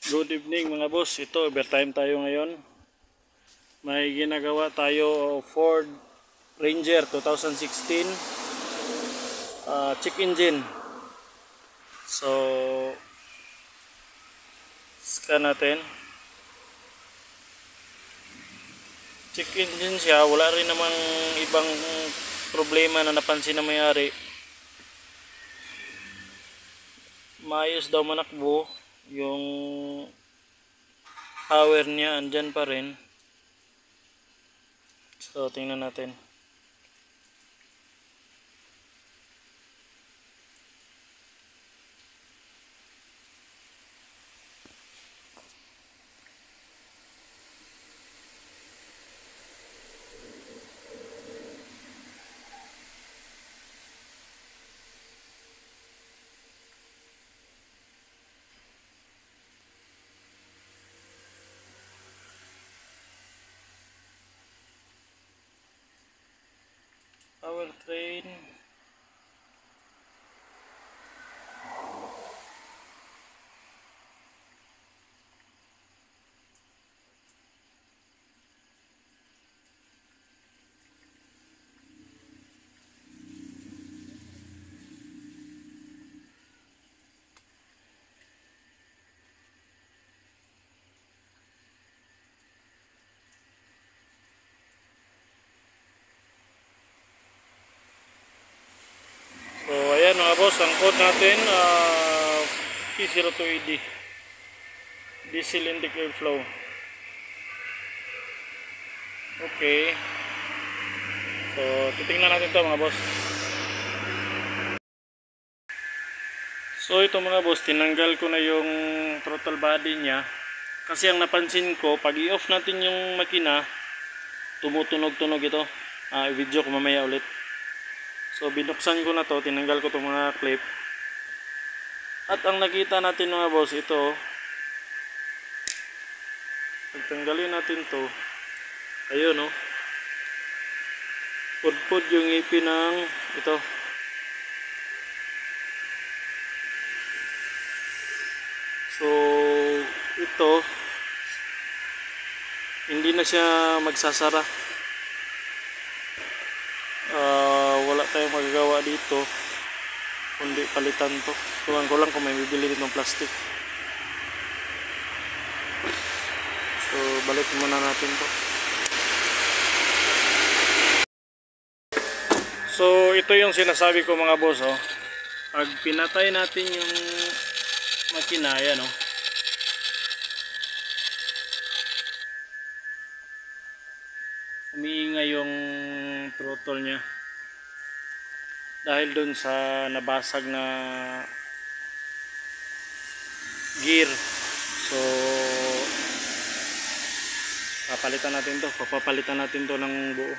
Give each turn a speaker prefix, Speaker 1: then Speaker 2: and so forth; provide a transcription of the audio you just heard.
Speaker 1: Good evening mga boss. Ito, overtime tayo ngayon. May ginagawa tayo Ford Ranger 2016 check engine. So, scan natin. Check engine siya. Wala rin namang ibang problema na napansin na may-ari. Maayos daw manakbo. Yung power niya andyan pa rin. So tingnan natin. Power train. So ayan mga boss, ang code natin P02ED diesel intake airflow. Okay. So titingnan natin to mga boss. So ito mga boss, tinanggal ko na yung throttle body niya. Kasi ang napansin ko, pag i-off natin yung makina, tumutunog-tunog ito. I-video ko mamaya ulit. So binuksan ko na to, tinanggal ko itong mga clip. At ang nakita natin mga boss, ito. Pagtanggalin natin to, ayun no. Pudpud yung ngipin ng ito. So ito, hindi na siya magsasara. Wala tayong magagawa dito kundi palitan to. Tuwan ko lang kung may bibili ditong plastic. So balik muna natin to. So ito yung sinasabi ko mga boss oh. Pag pinatay natin yung makina, yan oh. Umiingay yung throttle niya dahil dun sa nabasag na gear. So papalitan natin to ng buo.